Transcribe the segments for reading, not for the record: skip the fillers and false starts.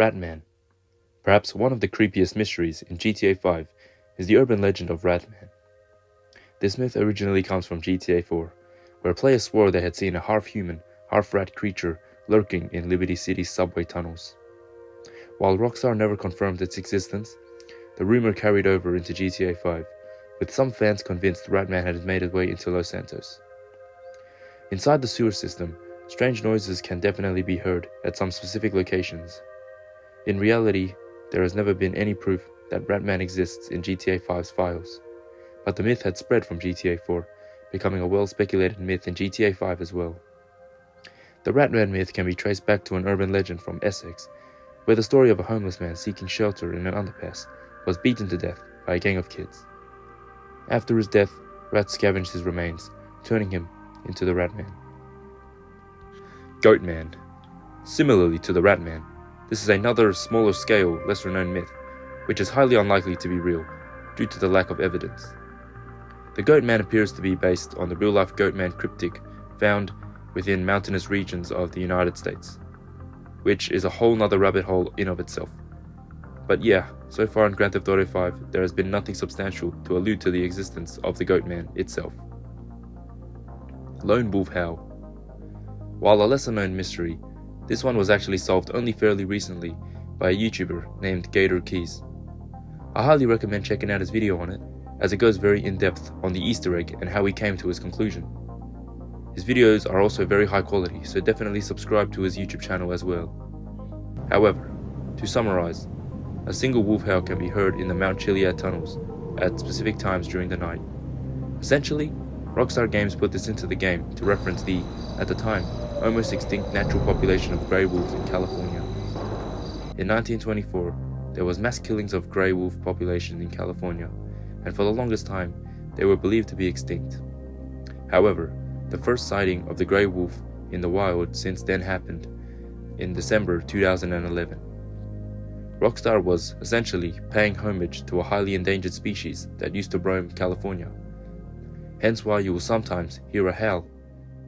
Ratman. Perhaps one of the creepiest mysteries in GTA 5 is the urban legend of Ratman. This myth originally comes from GTA 4, where players swore they had seen a half-human, half-rat creature lurking in Liberty City's subway tunnels. While Rockstar never confirmed its existence, the rumor carried over into GTA 5, with some fans convinced Ratman had made its way into Los Santos. Inside the sewer system, strange noises can definitely be heard at some specific locations. In reality, there has never been any proof that Ratman exists in GTA 5's files, but the myth had spread from GTA 4, becoming a well-speculated myth in GTA 5 as well. The Ratman myth can be traced back to an urban legend from Essex, where the story of a homeless man seeking shelter in an underpass was beaten to death by a gang of kids. After his death, rats scavenged his remains, turning him into the Ratman. Goatman. Similarly to the Ratman, this is another smaller-scale, lesser-known myth, which is highly unlikely to be real, due to the lack of evidence. The Goatman appears to be based on the real-life Goatman cryptid found within mountainous regions of the United States, which is a whole nother rabbit hole in of itself. But yeah, so far in Grand Theft Auto 5, there has been nothing substantial to allude to the existence of the Goatman itself. Lone Wolf Howl. While a lesser-known mystery, this one was actually solved only fairly recently by a YouTuber named Gator Keys. I highly recommend checking out his video on it, as it goes very in-depth on the Easter egg and how he came to his conclusion. His videos are also very high quality, so definitely subscribe to his YouTube channel as well. However, to summarize, a single wolf howl can be heard in the Mount Chiliad tunnels at specific times during the night. Essentially, Rockstar Games put this into the game to reference the, at the time, almost extinct natural population of grey wolves in California. In 1924, there was mass killings of grey wolf population in California, and for the longest time, they were believed to be extinct. However, the first sighting of the grey wolf in the wild since then happened in December 2011. Rockstar was essentially paying homage to a highly endangered species that used to roam California. Hence why you will sometimes hear a howl,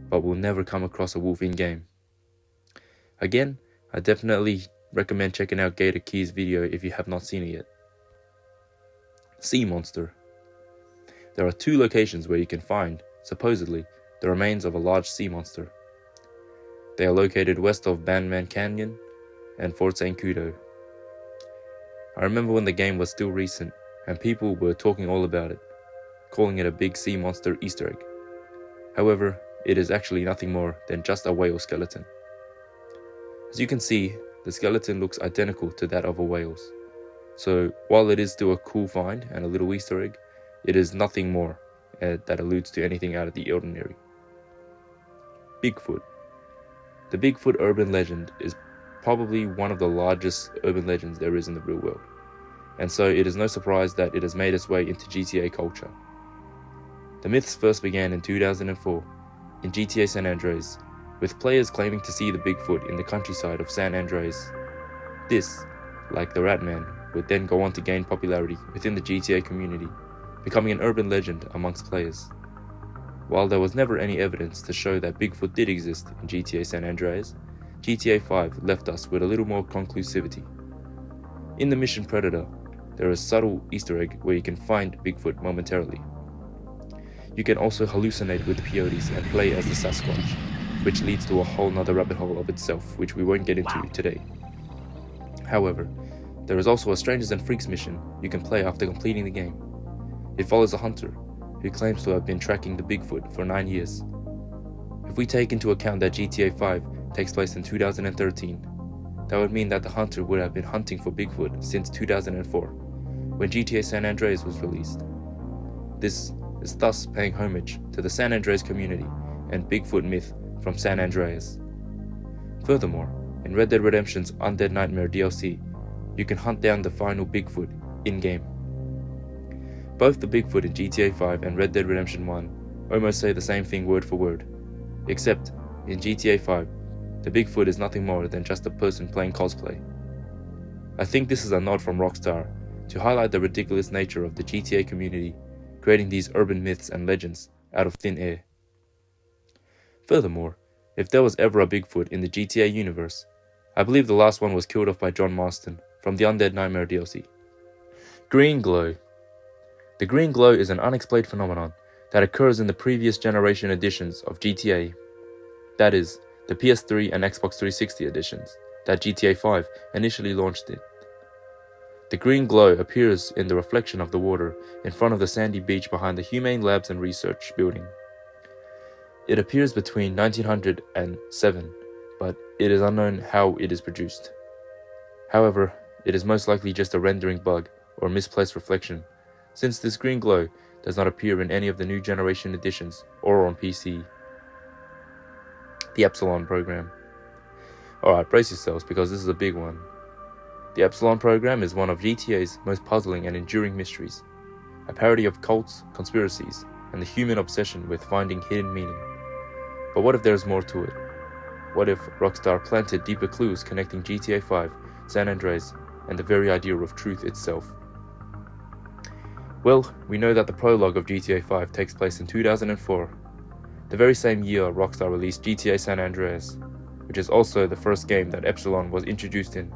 but will never come across a wolf in-game. Again, I definitely recommend checking out Gator Key's video if you have not seen it yet. Sea Monster. There are two locations where you can find, supposedly, the remains of a large sea monster. They are located west of Bandman Canyon and Fort St. Kudo. I remember when the game was still recent and people were talking all about it, calling it a big sea monster Easter egg. However, it is actually nothing more than just a whale skeleton. As you can see, the skeleton looks identical to that of a whale's. So while it is still a cool find and a little Easter egg, it is nothing more that alludes to anything out of the ordinary. Bigfoot. The Bigfoot urban legend is probably one of the largest urban legends there is in the real world, and so it is no surprise that it has made its way into GTA culture. The myths first began in 2004 in GTA San Andreas, with players claiming to see the Bigfoot in the countryside of San Andreas. This, like the Ratman, would then go on to gain popularity within the GTA community, becoming an urban legend amongst players. While there was never any evidence to show that Bigfoot did exist in GTA San Andreas, GTA 5 left us with a little more conclusivity. In the mission Predator, there is a subtle Easter egg where you can find Bigfoot momentarily. You can also hallucinate with peyotes and play as the Sasquatch, which leads to a whole nother rabbit hole of itself, which we won't get into today. However, there is also a Strangers and Freaks mission you can play after completing the game. It follows a hunter who claims to have been tracking the Bigfoot for 9 years. If we take into account that GTA 5 takes place in 2013, that would mean that the hunter would have been hunting for Bigfoot since 2004, when GTA San Andreas was released. This is thus paying homage to the San Andreas community and Bigfoot myth from San Andreas. Furthermore, in Red Dead Redemption's Undead Nightmare DLC, you can hunt down the final Bigfoot in-game. Both the Bigfoot in GTA 5 and Red Dead Redemption 1 almost say the same thing word for word, except in GTA 5, the Bigfoot is nothing more than just a person playing cosplay. I think this is a nod from Rockstar to highlight the ridiculous nature of the GTA community, creating these urban myths and legends out of thin air. Furthermore, if there was ever a Bigfoot in the GTA universe, I believe the last one was killed off by John Marston from the Undead Nightmare DLC. Green glow. The green glow is an unexplained phenomenon that occurs in the previous generation editions of GTA. That is, the PS3 and Xbox 360 editions that GTA 5 initially launched in. The green glow appears in the reflection of the water in front of the sandy beach behind the Humane Labs and Research building. It appears between 1907, but it is unknown how it is produced. However, it is most likely just a rendering bug or misplaced reflection, since this green glow does not appear in any of the new generation editions or on PC. The Epsilon Program. Alright, brace yourselves because this is a big one. The Epsilon Program is one of GTA's most puzzling and enduring mysteries, a parody of cults, conspiracies, and the human obsession with finding hidden meaning. But what if there's more to it? What if Rockstar planted deeper clues connecting GTA 5, San Andreas, and the very idea of truth itself? Well, we know that the prologue of GTA 5 takes place in 2004, the very same year Rockstar released GTA San Andreas, which is also the first game that Epsilon was introduced in.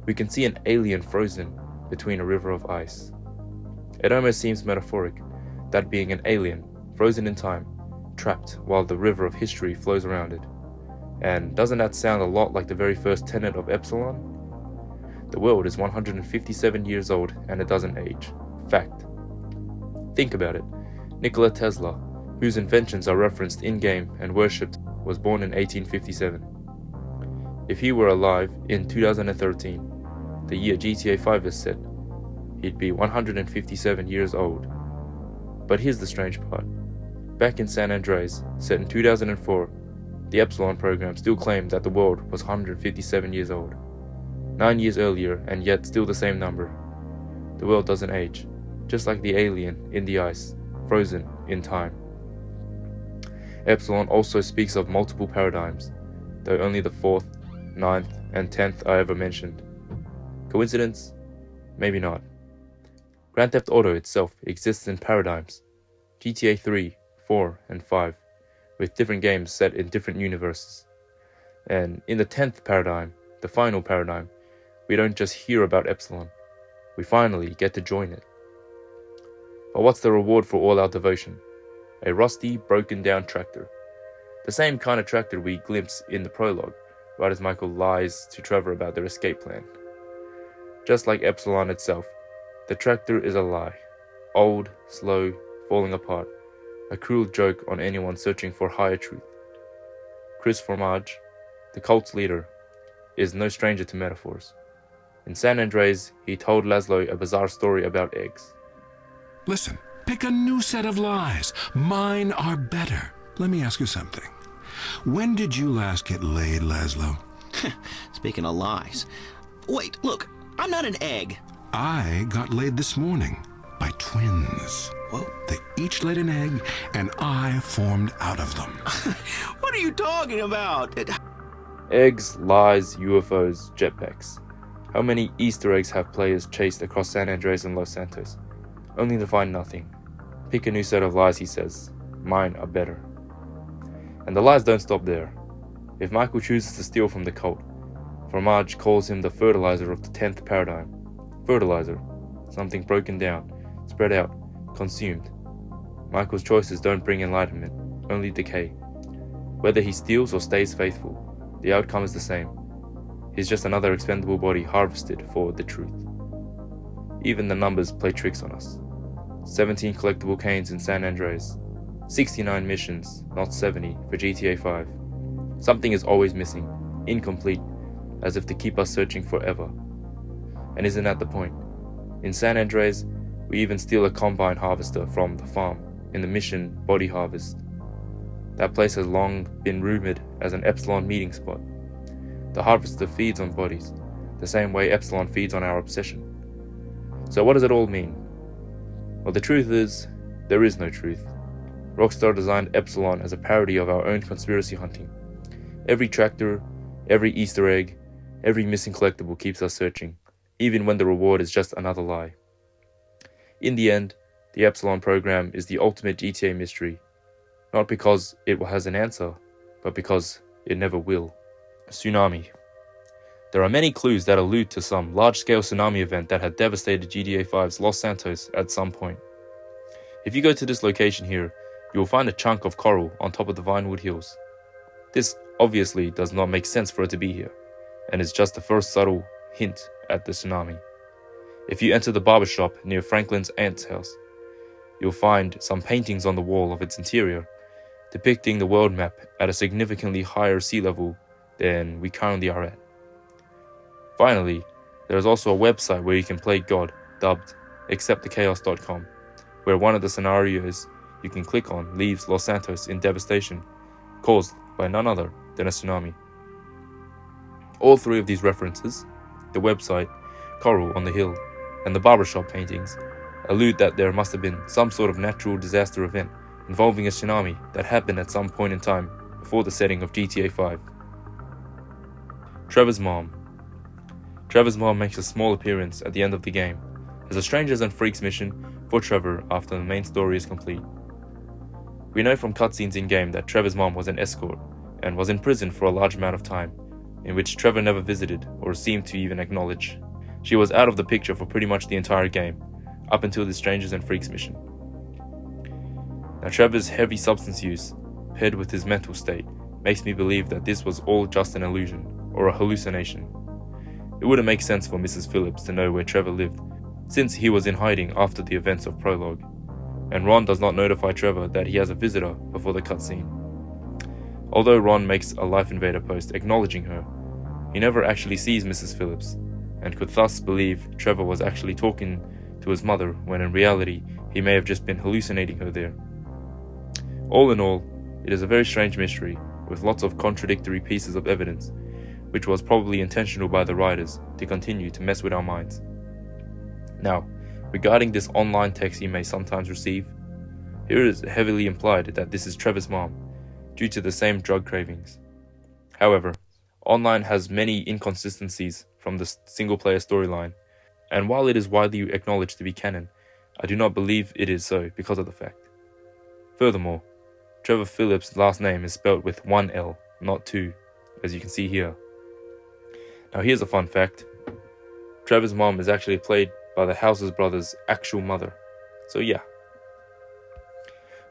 We can see an alien frozen between a river of ice. It almost seems metaphoric, that being an alien, frozen in time, trapped while the river of history flows around it. And doesn't that sound a lot like the very first tenet of Epsilon? The world is 157 years old and it doesn't age. Fact. Think about it. Nikola Tesla, whose inventions are referenced in-game and worshipped, was born in 1857. If he were alive in 2013, the year GTA 5 is set, he'd be 157 years old. But here's the strange part. Back in San Andreas, set in 2004, the Epsilon program still claimed that the world was 157 years old. 9 years earlier, and yet still the same number. The world doesn't age, just like the alien in the ice, frozen in time. Epsilon also speaks of multiple paradigms, though only the 4th, 9th, and 10th are ever mentioned. Coincidence? Maybe not. Grand Theft Auto itself exists in paradigms, GTA 3, 4, and 5, with different games set in different universes. And in the 10th paradigm, the final paradigm, we don't just hear about Epsilon, we finally get to join it. But what's the reward for all our devotion? A rusty, broken down tractor. The same kind of tractor we glimpse in the prologue, right as Michael lies to Trevor about their escape plan. Just like Epsilon itself, the tractor is a lie. Old, slow, falling apart. A cruel joke on anyone searching for higher truth. Chris Fromage, the cult's leader, is no stranger to metaphors. In San Andreas, he told Laszlo a bizarre story about eggs. Listen, pick a new set of lies. Mine are better. Let me ask you something. When did you last get laid, Laszlo? Speaking of lies. Wait, look, I'm not an egg. I got laid this morning by twins. Whoa. They each laid an egg, and I formed out of them. What are you talking about? Eggs, lies, UFOs, jetpacks. How many Easter eggs have players chased across San Andreas and Los Santos, only to find nothing? Pick a new set of lies, he says. Mine are better. And the lies don't stop there. If Michael chooses to steal from the cult, Fromage calls him the fertilizer of the 10th paradigm. Fertilizer, something broken down, spread out, consumed. Michael's choices don't bring enlightenment, only decay. Whether he steals or stays faithful, the outcome is the same. He's just another expendable body harvested for the truth. Even the numbers play tricks on us. 17 collectible canes in San Andreas. 69 missions, not 70, for GTA 5. Something is always missing, incomplete, as if to keep us searching forever. And isn't that the point? In San Andreas, we even steal a combine harvester from the farm in the mission Body Harvest. That place has long been rumored as an Epsilon meeting spot. The harvester feeds on bodies, the same way Epsilon feeds on our obsession. So what does it all mean? Well, the truth is, there is no truth. Rockstar designed Epsilon as a parody of our own conspiracy hunting. Every tractor, every Easter egg, every missing collectible keeps us searching, even when the reward is just another lie. In the end, the Epsilon program is the ultimate GTA mystery, not because it has an answer, but because it never will. Tsunami. There are many clues that allude to some large-scale tsunami event that had devastated GTA 5's Los Santos at some point. If you go to this location here, you will find a chunk of coral on top of the Vinewood Hills. This obviously does not make sense for it to be here, and is just the first subtle hint at the tsunami. If you enter the barbershop near Franklin's aunt's house, you'll find some paintings on the wall of its interior, depicting the world map at a significantly higher sea level than we currently are at. Finally, there is also a website where you can play God, dubbed acceptthechaos.com, where one of the scenarios you can click on leaves Los Santos in devastation, caused by none other than a tsunami. All three of these references, the website, coral on the hill, and the barbershop paintings, allude that there must have been some sort of natural disaster event involving a tsunami that happened at some point in time before the setting of GTA 5. Trevors Mom. Trevors Mom makes a small appearance at the end of the game as a Strangers and Freaks mission for Trevor after the main story is complete. We know from cutscenes in-game that Trevor's mom was an escort and was in prison for a large amount of time, in which Trevor never visited or seemed to even acknowledge. She was out of the picture for pretty much the entire game, up until the Strangers and Freaks mission. Now Trevor's heavy substance use, paired with his mental state, makes me believe that this was all just an illusion, or a hallucination. It wouldn't make sense for Mrs. Phillips to know where Trevor lived, since he was in hiding after the events of Prologue, and Ron does not notify Trevor that he has a visitor before the cutscene. Although Ron makes a Life Invader post acknowledging her, he never actually sees Mrs. Phillips, and could thus believe Trevor was actually talking to his mother when in reality he may have just been hallucinating her there. All in all, it is a very strange mystery, with lots of contradictory pieces of evidence, which was probably intentional by the writers to continue to mess with our minds. Now, regarding this online text you may sometimes receive, here it is heavily implied that this is Trevor's mom, due to the same drug cravings. However, online has many inconsistencies from the single-player storyline, and while it is widely acknowledged to be canon, I do not believe it is so because of the fact. Furthermore, Trevor Phillips' last name is spelled with one L, not two, as you can see here. Now here's a fun fact. Trevor's mom is actually played by the House's brother's actual mother. So yeah.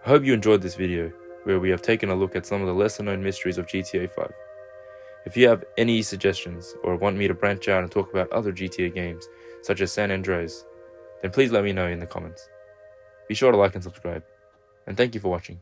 I hope you enjoyed this video, where we have taken a look at some of the lesser known mysteries of GTA 5. If you have any suggestions, or want me to branch out and talk about other GTA games, such as San Andreas, then please let me know in the comments. Be sure to like and subscribe, and thank you for watching.